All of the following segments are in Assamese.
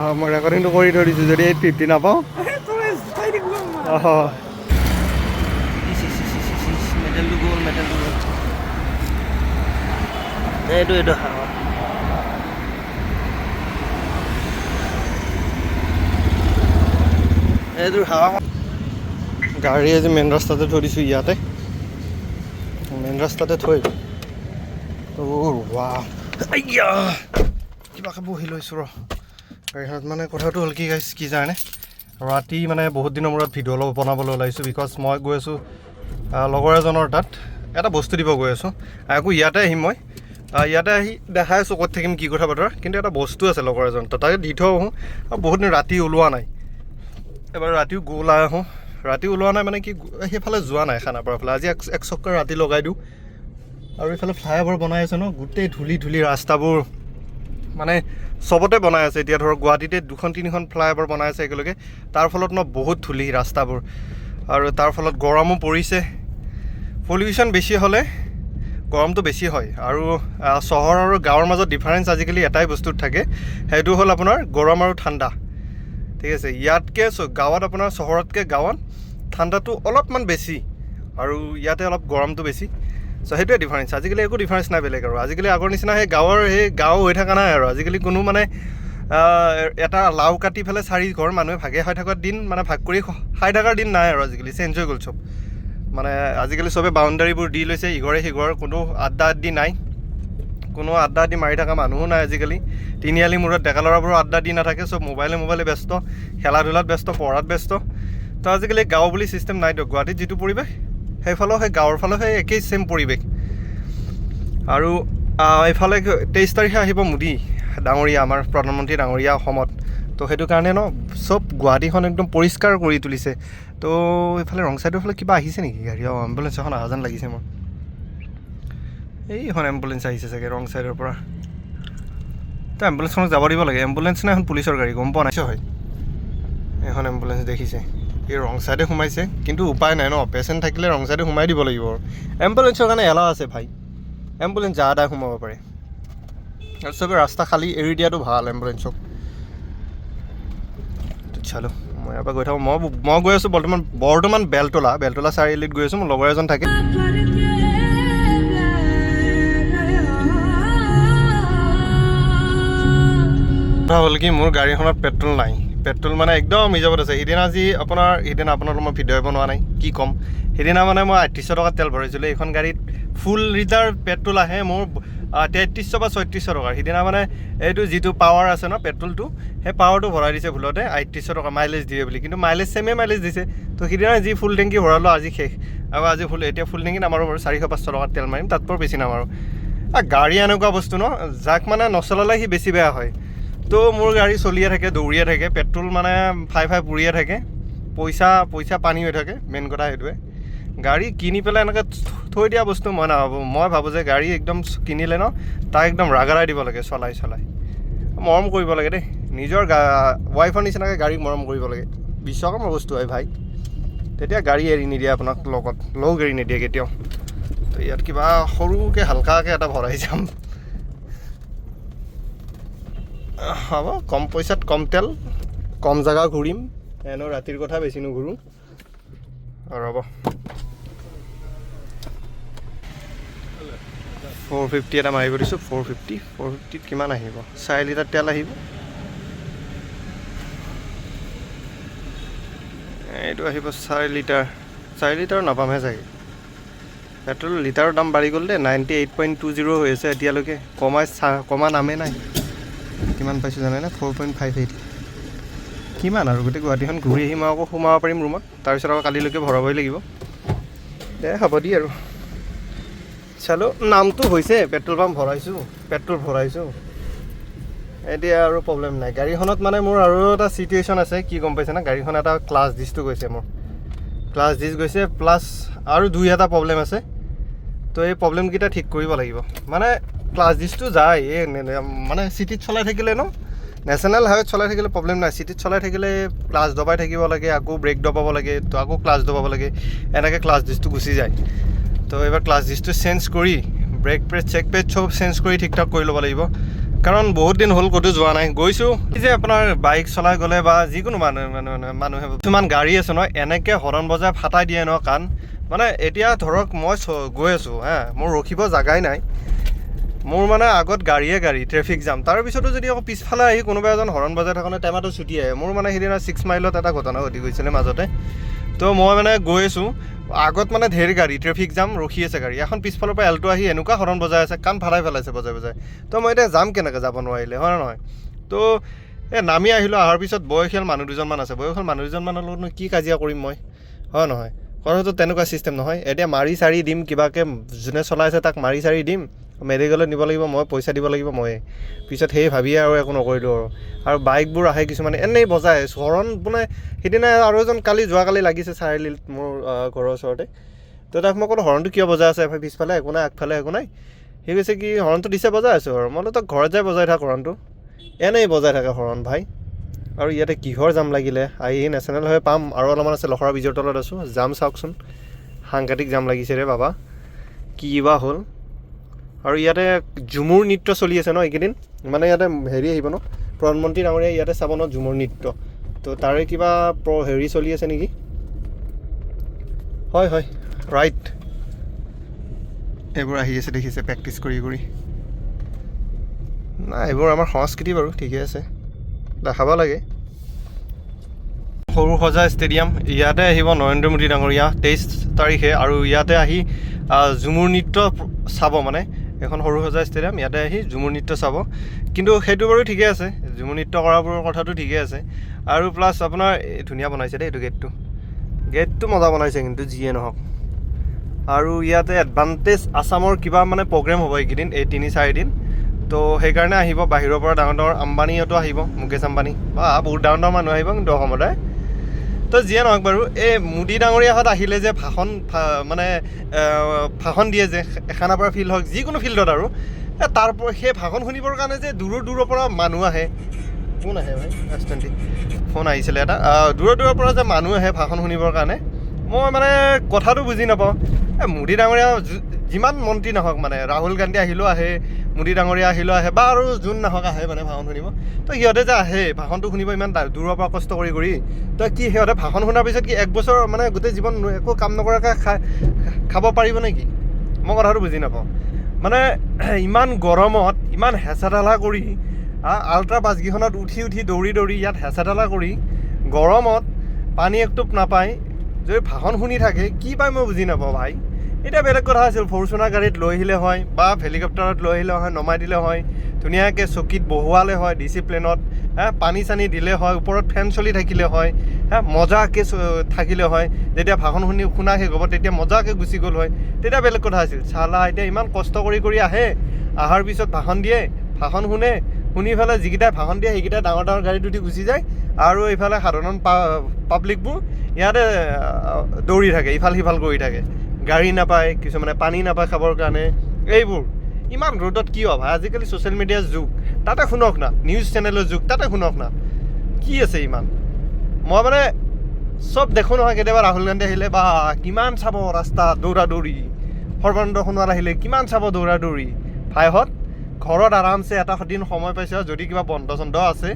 মই ৰেকৰ্ডিংটো কৰি থৈ দিছোঁ যদি 850 নাপাওঁ মেটেলটো গ'ল এইটো গাড়ী আজি মেইন ৰাস্তাতে থৈ দিছোঁ ইয়াতে মেইন ৰাস্তাতে থৈ কিবাকে বহি লৈছোঁ গাড়ীখনত মানে কথাটো হ'ল কি গাইছ কি জানে ৰাতি মানে বহুত দিনৰ মূৰত ভিডিঅ' অলপ বনাবলৈ ওলাইছোঁ বিকজ মই গৈ আছোঁ লগৰ এজনৰ তাত এটা বস্তু দিব গৈ আছোঁ আকৌ ইয়াতে আহিম মই ইয়াতে আহি দেখাই আছোঁ ক'ত থাকিম কি কথা বতৰা কিন্তু এটা বস্তু আছে লগৰ এজন তাকে দি থৈ আহোঁ আৰু বহুত দিন ৰাতি ওলোৱা নাই এবাৰ ৰাতিও ওলাই আহোঁ ৰাতি ওলোৱা নাই মানে কি সেইফালে যোৱা নাই খানাপাৰাৰ ফালে আজি এক চক্কৰ ৰাতি লগাই দিওঁ আৰু এইফালে ফ্লাইঅভাৰ বনাই আছে ন গোটেই ধূলি ৰাস্তাবোৰ মানে চবতে বনাই আছে এতিয়া ধৰক গুৱাহাটীতে 2-3খন ফ্লাইঅভাৰ বনাই আছে একেলগে তাৰ ফলত বহুত ধূলি ৰাস্তাবোৰ আৰু তাৰ ফলত গৰমো পৰিছে পলিউশ্যন বেছি হ'লে গৰমটো বেছি হয় আৰু চহৰ আৰু গাঁৱৰ মাজত ডিফাৰেঞ্চ আজিকালি এটাই বস্তুত থাকে সেইটো হ'ল আপোনাৰ গৰম আৰু ঠাণ্ডা ঠিক আছে ইয়াতকৈ গাঁৱত আপোনাৰ চহৰতকৈ গাঁৱত ঠাণ্ডাটো অলপমান বেছি আৰু ইয়াতে অলপ গৰমটো বেছি চ' সেইটোৱে ডিফাৰেঞ্চ আজিকালি একো ডিফাৰেঞ্চ নাই বেলেগ আৰু আজিকালি আগৰ নিচিনা সেই গাঁও হৈ থকা নাই আৰু আজিকালি কোনো মানে এটা লাও কাটি পেলাই 4 ঘৰ মানুহে ভাগে খাই থকাৰ দিন মানে ভাগ কৰি খাই থকাৰ দিন নাই আৰু আজিকালি চেঞ্জ হৈ গ'ল চব মানে আজিকালি চবে বাউণ্ডাৰীবোৰ দি লৈছে ইঘৰে সিঘৰ কোনো আড্ডা নাই কোনো আড্ডা মাৰি থকা মানুহো নাই আজিকালি তিনিআলি মূৰত ডেকা ল'ৰাবোৰৰ আড্ডা দি নাথাকে চব মোবাইলে ব্যস্ত খেলা ধূলাত ব্যস্ত পঢ়াত ব্যস্ত তো আজিকালি গাঁও বুলি ছিষ্টেম নাই দিয়ক গুৱাহাটীত যিটো পৰিৱেশ সেইফালেও সেই গাঁৱৰ ফালেও সেই একেই ছেইম পৰিৱেশ আৰু এইফালে 23 তাৰিখে আহিব মোদী ডাঙৰীয়া আমাৰ প্ৰধানমন্ত্ৰী ডাঙৰীয়া অসমত তো সেইটো কাৰণে চব গুৱাহাটীখন একদম পৰিষ্কাৰ কৰি তুলিছে তো এইফালে ৰং চাইডৰ ফালে কিবা আহিছে নেকি গাড়ী এম্বুলেঞ্চ এখন অহা যেন লাগিছে মোৰ এইখন এম্বুলেঞ্চ আহিছে চাগে ৰং চাইডৰ পৰা তো এম্বুলেঞ্চখনক যাব দিব লাগে এম্বুলেঞ্চ নে এখন পুলিচৰ গাড়ী গম পোৱা নাই হয় এখন এম্বুলেঞ্চ দেখিছে এই ৰং চাইডে সোমাইছে কিন্তু উপায় নাই পেচেণ্ট থাকিলে ৰং চাইডে সোমাই দিব লাগিব আৰু এম্বুলেঞ্চৰ কাৰণে এলাও আছে ভাই এম্বুলেঞ্চ যা সোমাব পাৰে আৰু চবে ৰাস্তা খালী এৰি দিয়াটো ভাল এম্বুলেঞ্চক চালো মই ইয়াৰ পৰা গৈ থাকোঁ মই গৈ আছোঁ বৰ্তমান বেলতলা চাৰিআলিত গৈ আছোঁ মোৰ লগৰ এজন থাকে কথা হ'ল কি মোৰ গাড়ীখনত পেট্ৰল নাই পেট্ৰল মানে একদম হিচাপত আছে সিদিনা আপোনালোকৰ মই ভিডিঅ' বনোৱা নাই কি ক'ম সেইদিনা মানে মই 3800 টকা তেল ভৰাইছিলোঁ এইখন গাড়ীত ফুল লিটাৰ পেট্ৰল আহে মোৰ 3300 বা 3600 টকাৰ সিদিনা মানে এইটো যিটো পাৱাৰ আছে ন পেট্ৰলটো সেই পাৱাৰটো ভৰাই দিছে ভুলতে 3800 টকা মাইলেজ দিয়ে বুলি কিন্তু ছেমে মাইলেজ দিছে তো সিদিনা যি ফুল টেংকি ভৰালোঁ আজি শেষ আৰু এতিয়া ফুল টেংকি নামাৰোঁ বাৰু 400-500 টকাৰ তেল মাৰিম তাতকৈ বেছি নামাৰোঁ গাড়ী এনেকুৱা বস্তু ন যাক মানে নচলালে সি বেছি বেয়া হয় তো মোৰ গাড়ী চলিয়ে থাকে দৌৰিয়ে থাকে পেট্ৰল মানে ফাই পুৰিয়ে থাকে পইচা পানী হৈ থাকে মেইন কথা সেইটোৱে গাড়ী কিনি পেলাই এনেকৈ থৈ দিয়া বস্তু মই নাভাবোঁ মই ভাবোঁ যে গাড়ী একদম কিনিলে তাক একদম ৰাগাৰাই দিব লাগে চলাই মৰম কৰিব লাগে দেই নিজৰ ৱাইফৰ নিচিনাকৈ গাড়ীক মৰম কৰিব লাগে বিশ্বকৰ্মাৰ বস্তু হয় ভাই তেতিয়া গাড়ী এৰি নিদিয়ে আপোনাক লগ এৰি নিদিয়ে কেতিয়াও তো ইয়াত কিবা সৰুকৈ হালকাকৈ এটা ভৰাই যাম হ'ব কম পইচাত কম তেল কম জেগা ঘূৰিম এনেও ৰাতিৰ কথা বেছি নুঘূৰোঁ ৰ'ব 450 এটা মাৰিব দিছোঁ 450 কিমান আহিব 4 লিটাৰ তেল আহিব এইটো আহিব 4 লিটাৰ নাপামহে চাগে পেট্ৰল লিটাৰৰ দাম বাঢ়ি গ'ল দেই 98.20 হৈ আছে এতিয়ালৈকে কমা নামেই নাই কিমান পাইছোঁ জানেনে 4.58 কিমান আৰু গোটেই গুৱাহাটীখন ঘূৰি আহি মই আকৌ সোমাব পাৰিম ৰুমত তাৰপিছত আকৌ কালিলৈকে ভৰাবই লাগিব দে হ'ব দি আৰু চালো নামটো হৈছে পেট্ৰল পাম্প ভৰাইছোঁ এতিয়া আৰু প্ৰব্লেম নাই গাড়ীখনত মানে মোৰ আৰু এটা চিটুৱেশ্যন আছে কি গম পাইছে না গাড়ীখন এটা ক্লাছ ডিছটো গৈছে মোৰ ক্লাছ ডিছ গৈছে প্লাছ আৰু 2 এটা প্ৰব্লেম আছে তো এই প্ৰব্লেমকেইটা ঠিক কৰিব লাগিব মানে ক্লাছ ডিছটো যায় মানে চিটিত চলাই থাকিলে নেশ্যনেল হাইৱেত চলাই থাকিলে প্ৰব্লেম নাই চিটিত চলাই থাকিলে ক্লাছ দবাই থাকিব লাগে আকৌ ব্ৰেক দবাব লাগে তো আকৌ ক্লাছ দবাব লাগে এনেকৈ ক্লাছ ডিছটো গুচি যায় তো এইবাৰ ক্লাছ ডিছটো চেঞ্জ কৰি ব্ৰেক প্ৰেছ চেক পেড চব চেঞ্জ কৰি ঠিক ঠাক কৰি ল'ব লাগিব কাৰণ বহুত দিন হ'ল ক'তো যোৱা নাই গৈছোঁ এই যে আপোনাৰ বাইক চলাই গ'লে বা যিকোনো মানুহে কিছুমান গাড়ী আছে নহয় এনেকৈ হৰণ বজাই ফাটাই দিয়ে ন কাণ মানে এতিয়া ধৰক মই গৈ আছোঁ মোৰ ৰখিব জাগাই নাই মোৰ মানে আগত গাড়ী ট্ৰেফিক জাম তাৰপিছতো যদি আকৌ পিছফালে আহি কোনোবা এজন হৰণ বজাই থাকোঁতে টেমাটো ছুটি আহে মোৰ মানে সেইদিনা 6 মাইলত এটা ঘটনা ঘটি গৈছিলে মাজতে তো মই মানে গৈ আছোঁ আগত মানে ঢেৰ গাড়ী ট্ৰেফিক জাম ৰখি আছে গাড়ী এখন পিছফালৰ পৰা এল্টো আহি এনেকুৱা হৰণ বজাই আছে কাণ ফাটাই পেলাইছে বজাই তো মই এতিয়া যাম কেনেকৈ যাব নোৱাৰিলে হয় নহয় তো নামি আহিলোঁ অহাৰ পিছত বয়সীয়াল মানুহ দুজনমান আছে বয়সীয়াল মানুহ দুজনমানৰ লগতনো কি কাজিয়া কৰিম মই হয় নহয় কথাটো তেনেকুৱা চিষ্টেম নহয় এতিয়া মাৰি চাৰি দিম কিবাকৈ যোনে চলাইছে তাক মাৰি চাৰি দিম মেডিকেলত নিব লাগিব মই পইচা দিব লাগিব ময়ে পিছত সেই ভাবিয়ে আৰু একো নকৰিলোঁ আৰু বাইকবোৰ আহে কিছুমানে এনেই বজাই হৰণ মানে সেইদিনা আৰু এজন যোৱাকালি লাগিছে চাৰিআলিত মোৰ ঘৰৰ ওচৰতে তো তাক মই ক'লো হৰণটো কিয় বজাই আছে পিছফালে একো নাই আগফালে একো নাই সি কৈছে কি হৰণটো দিছে বজাই আছোঁ আৰু মই তই ঘৰত যাই বজাই থাক হৰণটো এনেই বজাই থাকে হৰণ ভাই আৰু ইয়াতে কিহৰ জাম লাগিলে আহি নেশ্যনেল হৈ পাম আৰু অলপমান আছে লখৰা ব্ৰিজৰ তলত আছোঁ জাম চাওকচোন সাংঘাতিক জাম লাগিছে ৰে বাবা কি বা হ'ল আৰু ইয়াতে ঝুমুৰ নৃত্য চলি আছে ন এইকেইদিন মানে ইয়াতে হেৰি আহিব ন প্ৰধানমন্ত্ৰী ডাঙৰীয়া ইয়াতে চাব ন ঝুমুৰ নৃত্য তো তাৰে কিবা হেৰি চলি আছে নেকি হয় ৰাইট এইবোৰ আহি আছে দেখিছে প্ৰেক্টিচ কৰি নাই এইবোৰ আমাৰ সংস্কৃতি বাৰু ঠিকে আছে দেখাব লাগে সৰু সজাই ষ্টেডিয়াম ইয়াতে আহিব নৰেন্দ্ৰ মোদী ডাঙৰীয়া 23 তাৰিখে আৰু ইয়াতে আহি ঝুমুৰ নৃত্য চাব মানে এখন সৰু সজাই ষ্টেডিয়াম ইয়াতে আহি ঝুমুৰ নৃত্য চাব কিন্তু সেইটো বাৰু ঠিকে আছে ঝুমুৰ নৃত্য কৰাবোৰৰ কথাটো ঠিকে আছে আৰু প্লাছ আপোনাৰ ধুনীয়া বনাইছে দেই এইটো গেটটো মজা বনাইছে কিন্তু যিয়ে নহওক আৰু ইয়াতে এডভান্টেজ আছামৰ কিবা মানে প্ৰগ্ৰেম হ'ব এইকেইদিন এই 3-4 দিন তো সেইকাৰণে আহিব বাহিৰৰ পৰা ডাঙৰ আম্বানীহঁতো আহিব মুকেশ আম্বানী বা বহুত ডাঙৰ মানুহ আহিব কিন্তু অসমতে তো যিয়ে নহওক বাৰু এই মোদী ডাঙৰীয়াহঁত আহিলে যে ভাষণ দিয়ে যে খানাপাৰা ফিল্ড হওক যিকোনো ফিল্ডত আৰু তাৰপৰা সেই ভাষণ শুনিবৰ কাৰণে যে দূৰৰ পৰা মানুহ আহে ফোন আহে ভাই ৰেষ্টেণ্টলি ফোন আহিছিলে এটা দূৰৰ পৰা যে মানুহ আহে ভাষণ শুনিবৰ কাৰণে মই মানে কথাটো বুজি নাপাওঁ মোদী ডাঙৰীয়া যিমান মন্ত্ৰী নহওক মানে ৰাহুল গান্ধী আহিলেও আহে মোদী ডাঙৰীয়া আহিলেও আহে বা আৰু যোন নাহক আহে মানে ভাষণ শুনিব তো সিহঁতে যে আহে ভাষণটো শুনিব ইমান দূৰৰ পৰা কষ্ট কৰি তো কি সিহঁতে ভাষণ শুনাৰ পিছত কি 1 বছৰ মানে গোটেই জীৱন একো কাম নকৰাকৈ খাব পাৰিব নেকি মই কথাটো বুজি নাপাওঁ মানে ইমান গৰমত ইমান হেঁচা ঠেলা কৰি আল্ট্ৰা বাছকেইখনত উঠি দৌৰি ইয়াত হেঁচা ঠেলা কৰি গৰমত পানী একটোপ নাপায় যদি ভাষণ শুনি থাকে কি পায় মই বুজি নাপাওঁ ভাই এতিয়া বেলেগ কথা আছিল ফৰ্চুনাৰ গাড়ীত লৈ আহিলে হয় বা হেলিকপ্টাৰত লৈ আহিলে হয় নমাই দিলে হয় ধুনীয়াকৈ চকীত বহুৱালে হয় ডিচিপ্লিনত পানী চানী দিলে হয় ওপৰত ফেন চলি থাকিলে হয় মজাকৈ থাকিলে হয় যেতিয়া ভাষণ শুনা শেষ হ'ব তেতিয়া মজাকৈ গুচি গ'ল হয় তেতিয়া বেলেগ কথা আছিল চালা এতিয়া ইমান কষ্ট কৰি আহে অহাৰ পিছত ভাষণ দিয়ে ভাষণ শুনি পেলাই যিকেইটাই ভাষণ দিয়ে সেইকেইটাই ডাঙৰ গাড়ীত উঠি গুচি যায় আৰু এইফালে সাধাৰণ পাব্লিকবোৰ ইয়াতে দৌৰি থাকে ইফাল সিফাল কৰি থাকে গাড়ী নাপায় কিছুমানে পানী নাপায় খাবৰ কাৰণে এইবোৰ ইমান ৰ'দত কি হ'ব আজিকালি ছ'চিয়েল মিডিয়াৰ যুগ তাতে শুনক না নিউজ চেনেলৰ যুগ তাতে শুনক না কি আছে ইমান মই মানে চব দেখোঁ নহয় কেতিয়াবা ৰাহুল গান্ধী আহিলে বা কিমান চাব ৰাস্তা দৌৰি সৰ্বানন্দ সোণোৱাল আহিলে কিমান চাব দৌৰি ভাইহঁত ঘৰত আৰামছে এটা দিন সময় পাইছে যদি কিবা বন্ধ চন্ধ আছে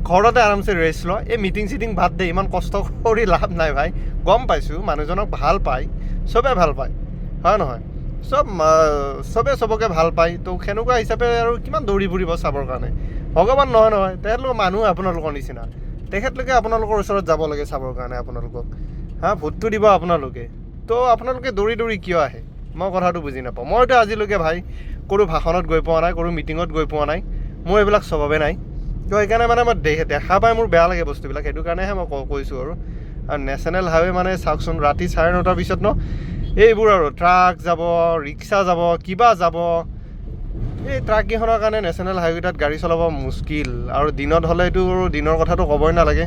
ঘৰতে আৰামছে ৰেষ্ট লয় এই মিটিং চিটিং বাদ দে ইমান কষ্ট কৰি লাভ নাই ভাই গম পাইছোঁ মানুহজনক ভাল পায় চবে ভাল পায় হয় নহয় চবে চবকে ভাল পায় তো সেনেকুৱা হিচাপে আৰু কিমান দৌৰি ফুৰিব চাবৰ কাৰণে ভগৱান নহয় তেখেতলোক মানুহ আপোনালোকৰ নিচিনা তেখেতলোকে আপোনালোকৰ ওচৰত যাব লাগে চাবৰ কাৰণে আপোনালোকক ভোটটো দিব আপোনালোকে তো আপোনালোকে দৌৰি কিয় আহে মই কথাটো বুজি নাপাওঁ মইতো আজিলৈকে ভাই কোনো ভাষণত গৈ পোৱা নাই কোনো মিটিঙত গৈ পোৱা নাই মোৰ এইবিলাক স্বভাৱে নাই তো সেইকাৰণে মানে মই দেখা পাই মোৰ বেয়া লাগে বস্তুবিলাক সেইটো কাৰণেহে মই কৈছোঁ আৰু নেশ্যনেল হাইৱে মানে চাওকচোন ৰাতি 9:30 পিছত এইবোৰ আৰু ট্ৰাক যাব ৰিক্সা যাব কিবা যাব এই ট্ৰাককেইখনৰ কাৰণে নেশ্যনেল হাইৱেটাত গাড়ী চলাব মুস্কিল আৰু দিনত হ'লে এইটো দিনৰ কথাটো ক'বই নালাগে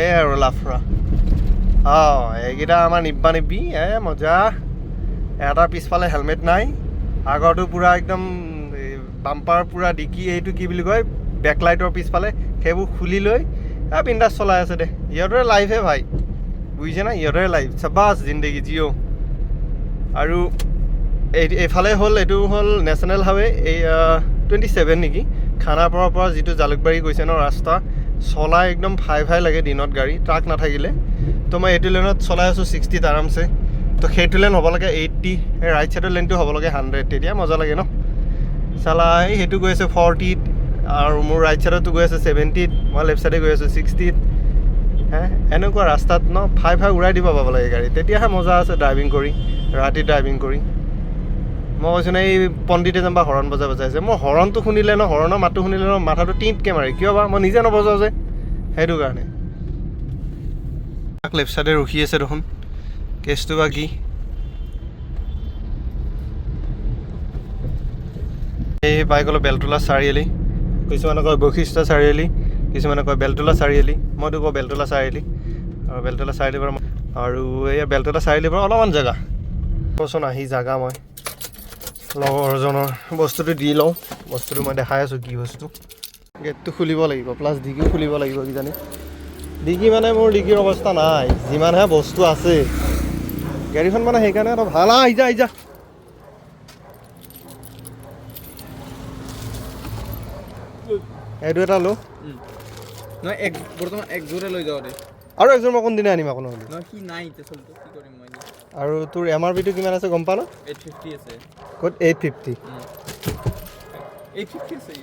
এই আৰু লাফৰা এইকেইটা আমাৰ নিব্বি মজা এটা পিছফালে হেলমেট নাই আগৰটো পূৰা একদম বাম্পাৰ পূৰা ডিকি এইটো কি বুলি কয় বেকলাইটৰ পিছফালে সেইবোৰ খুলি লৈ বিন্দাছ চলাই আছে দে ইহঁতৰে লাইফহে ভাই বুজিছে না ইহঁতৰে লাইফ চাবাছ জিন্দগী জিঅ' আৰু এইফালে হ'ল এইটো হ'ল নেশ্যনেল হাইৱে এই 27 নেকি খানাপাৰাৰ পৰা যিটো জালুকবাৰী গৈছে ন ৰাস্তা চলাই একদম ফাই লাগে দিনত গাড়ী ট্ৰাক নাথাকিলে তো মই এইটো লেনত চলাই আছোঁ 60 আৰামছে তো সেইটো লেন হ'ব লাগে 80 এই ৰাইট ছাইডৰ লেনটো হ'ব লাগে 100 তেতিয়া মজা লাগে ন চালা এই সেইটো গৈ আছে 40 আৰু মোৰ ৰাইট ছাইডতো গৈ আছে 70 মই লেফ্ট ছাইডে গৈ আছোঁ 60 হে এনেকুৱা ৰাস্তাত ন ফাই উৰাই দিব পাব লাগে গাড়ী তেতিয়াহে মজা আছে ড্ৰাইভিং কৰি ৰাতি ড্ৰাইভিং কৰি মই কৈছোঁ ন এই পণ্ডিতে যেনিবা হৰণ বজাইছে মই হৰণটো শুনিলে ন হৰণৰ মাতটো শুনিলে ন মাথাটো টিঁটকৈ মাৰে কিয় বা মই নিজে নবজাওঁ যে সেইটো কাৰণে লেফ্ট ছাইডে ৰখি আছে দেখোন কেছটো বা কি এই পাই গ'লোঁ বেলতলা চাৰিআলি কিছুমানে কয় বৈশিষ্ট্য চাৰিআলি কিছুমানে কয় বেলতলা চাৰিআলি মইতো কওঁ বেলতলা চাৰিআলি আৰু বেলতলা চাৰিআলিৰ পৰা আৰু এই বেলতলা চাৰিআলিৰ পৰা অলপমান জেগা কচোন আহি জেগা মই লগৰজনৰ বস্তুটো দি লওঁ বস্তুটো মই দেখাই আছোঁ কি বস্তু গেটটো খুলিব লাগিব প্লাছ ডিকিও খুলিব লাগিব কিজানি ডিকি মানে মোৰ ডিকিৰ অৱস্থা নাই যিমানহে বস্তু আছে গাড়ীখন মানে সেইকাৰণে অলপ ভাল আহি যা এইটো এটা লো নহয় বৰ্তমান একযোৰে লৈ যাওঁ দে আৰু একযোৰ মই কোনদিনা আনিম আকৌ নহ'লে নহয় সি নাই এতিয়া চলটো কি কৰিম মই আৰু তোৰ MRPটো কিমান আছে গম পা ন 850 আছে ক'ত 850 850 আছে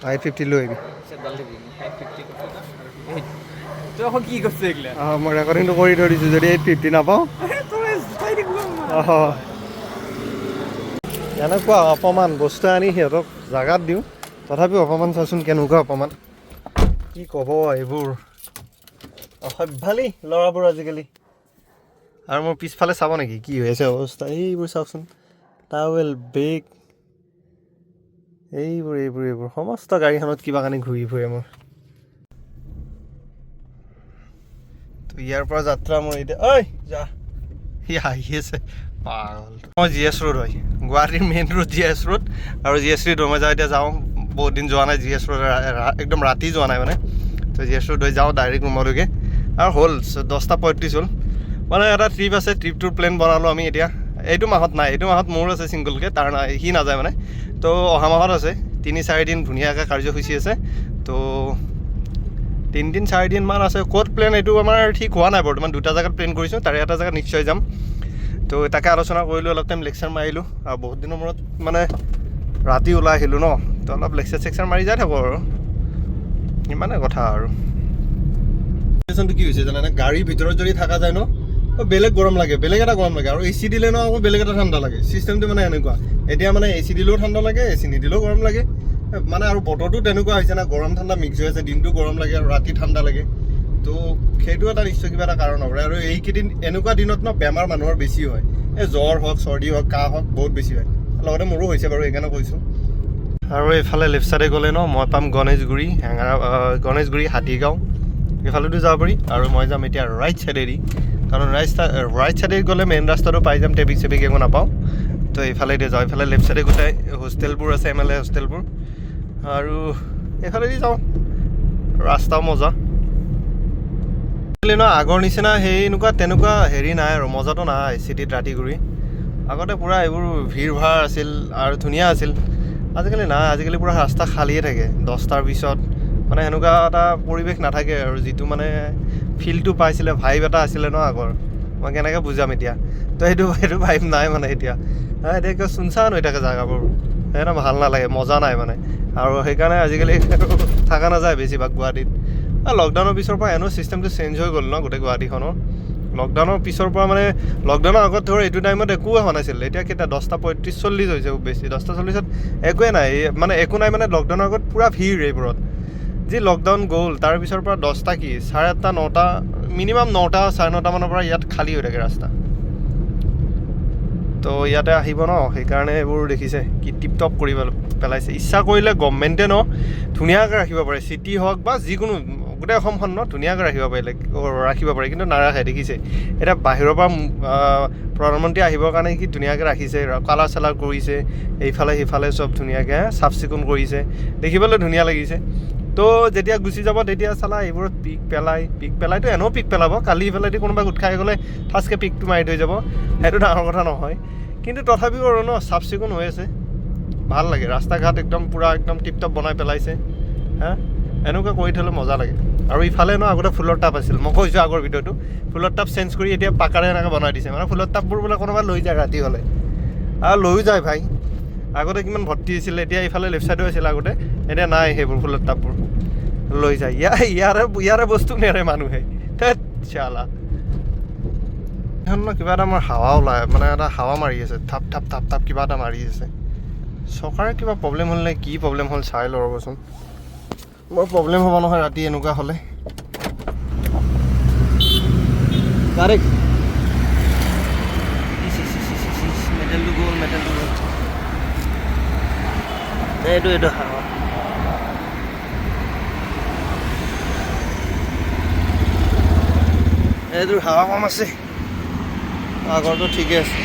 850 লৈ আহিবি চেডাল দিবি 550 কৈছে না তই আকৌ কি কৈছে এইগিলা মই ৰেকৰ্ডিংটো কৰি থৈ দিছোঁ যদি 850 নাপাওঁ এনেকুৱা অপমান বস্তু আনি সিহঁতক জাগাত দিওঁ তথাপিও অপমান চাচোন কেনেকুৱা অপমান কি ক'ব এইবোৰ অসভ্যালি ল'ৰাবোৰ আজিকালি আৰু মোৰ পিছফালে চাব নেকি কি হৈ আছে অৱস্থা এইবোৰ চাওকচোন টাৱেল বেগ এইবোৰ সমস্ত গাড়ীখনত কিবা কানি ঘূৰি ফুৰে মোৰ তো ইয়াৰ পৰা যাত্ৰা মোৰ এতিয়া ঐ যা সি আহি আছে পাগল মই GS ৰোড হয় গুৱাহাটীৰ মেইন ৰোড GS ৰোড আৰু GS ৰোড মই যাওঁ এতিয়া যাওঁ বহুত দিন যোৱা নাই GS ৰোড একদম ৰাতি যোৱা নাই মানে তো GS ৰোড হৈ যাওঁ ডাইৰেক্ট ৰুমলৈকে আৰু হ'ল 10:35 হ'ল মানে এটা ট্ৰিপ আছে ট্ৰিপটোৰ প্লেন বনালোঁ আমি এতিয়া এইটো মাহত নাই এইটো মাহত মোৰ আছে ছিংগলকৈ তাৰ নাই সি নাযায় মানে তো অহা মাহত আছে 3-4 দিন ধুনীয়াকৈ কাৰ্যসূচী আছে তো 3-4 দিনমান আছে ক'ত প্লেন এইটো আমাৰ ঠিক হোৱা নাই বৰ্তমান দুটা জেগাত প্লেন কৰিছোঁ তাৰে এটা জেগাত নিশ্চয় যাম তো তাকে আলোচনা কৰিলোঁ অলপ টাইম লেকচাৰ মাৰিলোঁ আৰু বহুত দিনৰ মূৰত মানে ৰাতি ওলাই আহিলোঁ ন তো অলপ লেকচাৰ মাৰি যাই থাকোঁ আৰু ইমানে কথা আৰু কি হৈছে জানানে গাড়ীৰ ভিতৰত যদি থকা যায় ন বেলেগ গৰম লাগে বেলেগ এটা গৰম লাগে আৰু AC দিলে ন আকৌ বেলেগ এটা ঠাণ্ডা লাগে চিষ্টেমটো মানে এনেকুৱা এতিয়া মানে AC দিলেও ঠাণ্ডা লাগে AC নিদিলেও গৰম লাগে মানে আৰু বতৰটো তেনেকুৱা হৈছে না গৰম ঠাণ্ডা মিক্স হৈ আছে দিনটো গৰম লাগে আৰু ৰাতি ঠাণ্ডা লাগে তো সেইটো এটা নিশ্চয় কিবা এটা কাৰণ হ'ব আৰু এইকেইদিন এনেকুৱা দিনত ন বেমাৰ মানুহৰ বেছি হয় এই জ্বৰ হওক চৰ্দি হওক কাহ হওক বহুত বেছি হয় লগতে মোৰো হৈছে বাৰু সেইকাৰণে কৈছোঁ আৰু এইফালে লেফ্ট চাইডে গ'লে ন মই পাম গণেশগুৰি গণেশগুৰি হাতীগাঁও এইফালেতো যাব পাৰি আৰু মই যাম এতিয়া ৰাইট চাইডেদি কাৰণ ৰাইট চাইডে গ'লে মেইন ৰাস্তাটো পাই যাম ট্ৰেফিক একো নাপাওঁ তো এইফালেদি যাওঁ এইফালে লেফ্ট চাইডে গোটেই হোষ্টেলবোৰ আছে MLA হোষ্টেলবোৰ আৰু এইফালেদি যাওঁ ৰাস্তাও মজা ন আগৰ নিচিনা এনেকুৱা তেনেকুৱা হেৰি নাই আৰু মজাটো নাই চিটিত ৰাতি ঘূৰি আগতে পূৰা এইবোৰ ভিৰ ভাৰ আছিল আৰু ধুনীয়া আছিল আজিকালি নাই আজিকালি পূৰা ৰাস্তা খালীয়ে থাকে 10টাৰ পিছত মানে সেনেকুৱা এটা পৰিৱেশ নাথাকে আৰু যিটো মানে ফিলটো পাইছিলে ভাইব এটা আছিলে ন আগৰ মই কেনেকৈ বুজাম এতিয়া তো সেইটো ভাইব নাই মানে এতিয়া এতিয়া কিয় চুনচান হৈ থাকে জেগাবোৰ সেইকাৰণে ভাল নালাগে মজা নাই মানে আৰু সেইকাৰণে আজিকালি থকা নাযায় বেছিভাগ গুৱাহাটীত লকডাউনৰ পিছৰ পৰা এনেও চিষ্টেমটো চেঞ্জ হৈ গ'ল ন গোটেই গুৱাহাটীখনৰ লকডাউনৰ পিছৰ পৰা মানে লকডাউনৰ আগত ধৰ এইটো টাইমত একোৱে হোৱা নাছিল এতিয়া কেতিয়া 10:35-40 হৈছে খুব বেছি 10:40ত একোৱে নাই মানে একো নাই মানে লকডাউনৰ আগত পূৰা ভিৰ এইবোৰত যি লকডাউন গ'ল তাৰ পিছৰ পৰা 10টা কি 8:30 9টা মিনিমাম 9টা 9:30 মানৰ পৰা ইয়াত খালী হৈ থাকে ৰাস্তা তো ইয়াতে আহিব ন সেইকাৰণে এইবোৰ দেখিছে কি টিপ টপ কৰি পেলাইছে ইচ্ছা কৰিলে গভৰ্ণমেণ্টে ন ধুনীয়াকৈ ৰাখিব পাৰে চিটি হওক বা যিকোনো গোটেই অসমখন ন ধুনীয়াকৈ ৰাখিব পাৰে কিন্তু নাৰাখে দেখিছে এতিয়া বাহিৰৰ পৰা প্ৰধানমন্ত্ৰী আহিবৰ কাৰণে কি ধুনীয়াকৈ ৰাখিছে কালাৰ চালাৰ কৰিছে এইফালে সিফালে চব ধুনীয়াকৈ চাফ চিকুণ কৰিছে দেখিবলৈ ধুনীয়া লাগিছে তো যেতিয়া গুচি যাব তেতিয়া চালা এইবোৰত পিক পেলাইতো এনেও পিক পেলাব কালি ইফালেদি কোনোবাই গোট খাই গ'লে ঠাচকৈ পিকটো মাৰি থৈ যাব সেইটো ডাঙৰ কথা নহয় কিন্তু তথাপিও আৰু ন চাফ চিকুণ হৈ আছে, ভাল লাগে। ৰাস্তা ঘাট একদম পূৰা একদম টিপটপ বনাই পেলাইছে হা, এনেকুৱা কৰি থ'লে মজা লাগে। আৰু ইফালে ন আগতে ফুলৰ টাব আছিল, মই কৈছোঁ আগৰ ভিডিঅ'টো, ফুলৰ টাব চেঞ্জ কৰি এতিয়া পাকাৰে এনেকৈ বনাই দিছে। মানে ফুলৰ টাববোৰ বোলে কোনোবা লৈ যায় ৰাতি হ'লে, আৰু লৈও যায় ভাই। আগতে কিমান ভৰ্তি হৈছিলে, এতিয়া ইফালে লেফ্ট ছাইডো আছিল আগতে, এতিয়া নাই সেইবোৰ ফুলৰ টাববোৰ, লৈ যায়। ইয়াৰে বস্তু নেৰে মানুহে, ধেৎ চালা। এখন ন কিবা এটা আমাৰ হাৱা ওলাই, মানে এটা হাৱা মাৰি আছে, থাপ থাপ থাপ থাপ কিবা এটা মাৰি আছে। চৰকাৰে কিবা প্ৰব্লেম হ'ল নে কি প্ৰব্লেম হ'ল চাই লওঁ ৰ'বচোন। বৰ প্ৰব্লেম হ'ব নহয় ৰাতি এনেকুৱা হ'লে। ডাইৰেক্ট মেটেলটো গ'ল, এইটো হাৱা। এইটোৰ হাৱা কম আছে, আগৰটো ঠিকে আছে,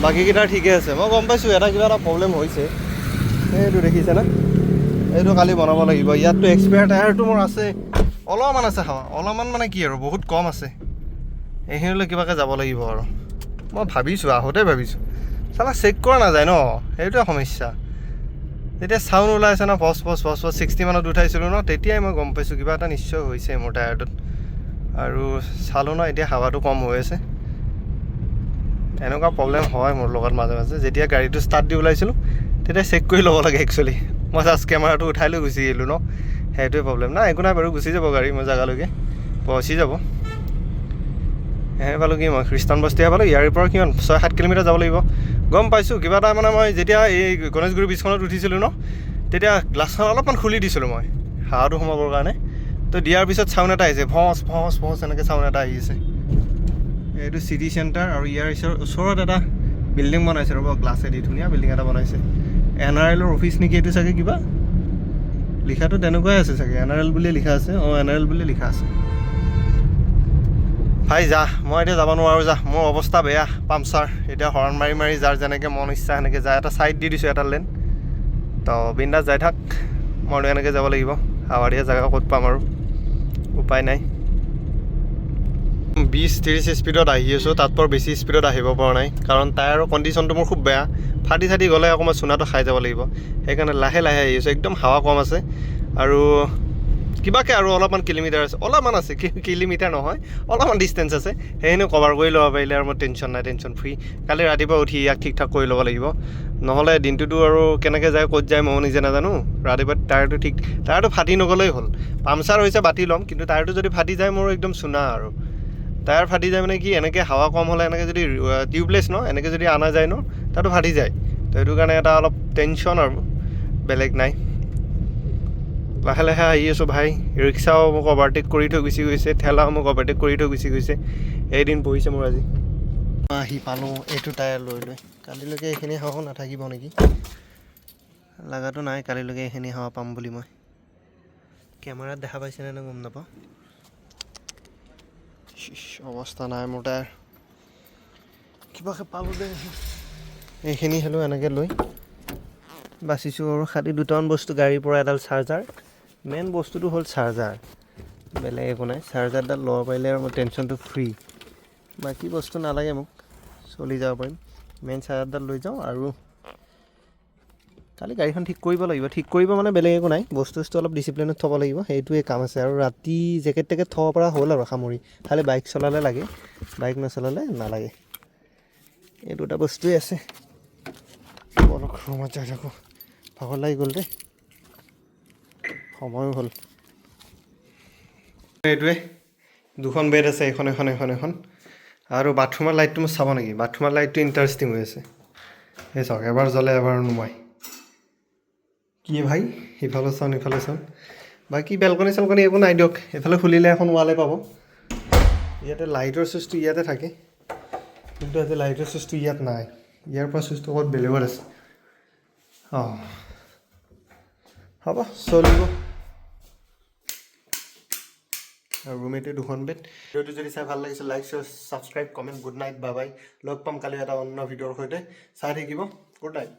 বাকীকেইটাৰ ঠিকে আছে। মই গম পাইছোঁ এটা কিবা এটা প্ৰব্লেম হৈছে। এইটো দেখিছে না, এইটো কালি বনাব লাগিব। ইয়াততো এক্সপায়াৰ টায়াৰটো মোৰ আছে, অলপমান আছে হাৱা, অলপমান মানে কি আৰু বহুত কম আছে। এইখিনিলৈ কিবাকৈ যাব লাগিব আৰু মই ভাবিছোঁ, আহোঁতে ভাবিছোঁ চালা চেক কৰা নাযায় ন, সেইটোৱে সমস্যা। যেতিয়া চাউণ্ড ওলাই আছে ন, পচ 60 মানত উঠাইছিলোঁ ন, তেতিয়াই মই গম পাইছোঁ কিবা এটা নিশ্চয় হৈছে মোৰ টায়াৰটোত। আৰু চালোঁ ন এতিয়া হাৱাটো কম হৈ আছে। এনেকুৱা প্ৰব্লেম হয় মোৰ লগত মাজে মাজে। যেতিয়া গাড়ীটো ষ্টাৰ্ট দি ওলাইছিলোঁ তেতিয়া চেক কৰি ল'ব লাগে একচুৱেলি। মই জাষ্ট কেমেৰাটো উঠাই লৈ গুচি আহিলোঁ ন, সেইটোৱে প্ৰব্লেম। নাই একো নাই বাৰু, গুচি যাব গাড়ী, মই জেগালৈকে পहुঁচি যাব। পালোঁ কি মই খ্ৰীষ্টান বস্তিহে পালোঁ, ইয়াৰ পৰা কিমান 6-7 কিলোমিটাৰ যাব লাগিব। গম পাইছোঁ কিবা এটা মানে মই যেতিয়া এই গণেশগুৰি ব্ৰিজখনত উঠিছিলোঁ ন, তেতিয়া গ্লাছখন অলপমান খুলি দিছিলোঁ মই হাৱাটো সোমাবৰ কাৰণে। তো দিয়াৰ পিছত চাউণ্ড এটা আহিছে, ভচ এনেকৈ চাউণ্ড এটা আহিছে। এইটো চিটি চেণ্টাৰ, আৰু ইয়াৰ ওচৰত এটা বিল্ডিং বনাইছে ৰ'ব, গ্লাছেদি ধুনীয়া বিল্ডিং এটা বনাইছে। NRLৰ অফিচ নেকি এইটো চাগে, কিবা লিখাটো তেনেকুৱাই আছে চাগে, NRL বুলিয়ে লিখা আছে। NRL বুলিয়ে লিখা আছে। ভাই যা, মই এতিয়া যাব নোৱাৰোঁ, যা, মোৰ অৱস্থা বেয়া, পামচাৰ। এতিয়া হৰ্ণ মাৰি মাৰি যাৰ যেনেকৈ মন ইচ্ছা সেনেকৈ যায়। এটা ছাইড দি দিছোঁ, এটা লেন, তো বিন্দাছ যাই থাক। মইতো এনেকৈ যাব লাগিব, হাৱা দিয়া জেগা ক'ত পাম আৰু, উপায় নাই। 20-30 স্পীডত আহি আছোঁ, তাত বৰ বেছি স্পীডত আহিব পৰা নাই, কাৰণ টায়াৰৰ কণ্ডিশ্যনটো মোৰ খুব বেয়া। ফাটি গ'লে আকৌ মই চুনাটো খাই যাব লাগিব, সেইকাৰণে লাহে লাহে আহি আছোঁ। একদম হাৱা কম আছে, আৰু কিবাকৈ আৰু অলপমান কিলোমিটাৰ আছে, অলপমান আছে, কিলোমিটাৰ নহয়, অলপমান ডিষ্টেঞ্চ আছে। সেইখিনি কভাৰ কৰি ল'ব পাৰিলে আৰু মোৰ টেনশ্যন নাই, টেনশ্যন ফ্ৰী। কালি ৰাতিপুৱা উঠি ইয়াক ঠিক ঠাক কৰি ল'ব লাগিব, নহ'লে দিনটোতো আৰু কেনেকৈ যায় ক'ত যায় ময়ো নিজে নাজানো। ৰাতিপুৱা টায়াৰটো ফাটি নগ'লেই হ'ল। পামচাৰ হৈছে বাতি ল'ম, কিন্তু টায়াৰটো যদি ফাটি যায় মোৰ একদম চুনা আৰু। টায়াৰ ফাটি যায় মানে কি, এনেকৈ হাৱা কম হ'লে এনেকৈ যদি টিউবলেছ ন, এনেকৈ যদি অনা যায় ন, তাতো ফাটি যায়। তো সেইটো কাৰণে এটা অলপ টেনশ্যন আৰু, বেলেগ নাই। লাহে লাহে আহি আছোঁ ভাই। ৰিক্সাও মোক অভাৰটেক কৰি থৈ গুচি গৈছে, ঠেলাও মোক অভাৰটেক কৰি থৈ গুচি গৈছে। এদিন বহিছে মোৰ আজি। আহি পালোঁ এইটো টায়াৰ লৈ। কালিলৈকে এইখিনি হাৱা নাথাকিব নেকি, লগাটো নাই কালিলৈকে এইখিনি হাৱা পাম বুলি। মই কেমেৰাত দেখা পাইছেনে নে গম নাপাওঁ। অৱস্থা নাই মোৰ টায়াৰ, কিবাকে পালোঁ দে। এইখিনি হ'লেও এনেকৈ লৈ বাচিছোঁ আৰু। খালি দুটামান বস্তু গাড়ীৰ পৰা, এডাল চাৰ্জাৰ, মেইন বস্তুটো হ'ল চাৰ্জাৰ, বেলেগ একো নাই। চাৰ্জাৰডাল ল'ব পাৰিলে আৰু মোৰ টেনশ্যনটো ফ্ৰী, বাকী বস্তু নালাগে মোক, চলি যাব পাৰিম। মেইন চাৰ্জাৰডাল লৈ যাওঁ। আৰু কালি গাড়ীখন ঠিক কৰিব লাগিব, ঠিক কৰিব মানে বেলেগ একো নাই, বস্তু অলপ ডিচিপ্লিনত থ'ব লাগিব, সেইটোৱে কাম আছে। আৰু ৰাতি জেকেট টেকেট থ'ব পৰা হ'ল আৰু সামৰি, খালি বাইক চলালে লাগে, বাইক নচলালে নালাগে। এই দুটা বস্তুৱেই আছে। অলপ ৰুমত যাই থাকোঁ, ভাগৰ লাগি গ'ল দেই, সময়ো হ'ল। এইটোৱে দুখন বেড আছে, এখন আৰু বাথৰুমৰ লাইটটো মোৰ চাব নেকি? বাথৰুমৰ লাইটটো ইণ্টাৰেষ্টিং হৈ আছে, সেই চাওক, এবাৰ জ্বলে এবাৰ নুমায়। কি ভাই, ইফালে চাওঁ। বাকী বেলকনি চেলকনি একো নাই দিয়ক, এইফালে খুলিলে এখন ৱালে পাব। ইয়াতে লাইটৰ চুইচটো ইয়াতে থাকে, কিন্তু আজি লাইটৰ চুইচটো ইয়াত নাই, ইয়াৰ পৰা চুইচটো ক'ত বেলেগত আছে। হ'ব, চলিব। আৰু ৰুমেটে দুখন বেড। ভিডিঅ'টো যদি চাই ভাল লাগিছে, like, share, subscribe, comment. Good night, bye bye. লগ পাম কালি এটা অন্য ভিডিঅ'ৰ সৈতে, চাই থাকিব। Good night.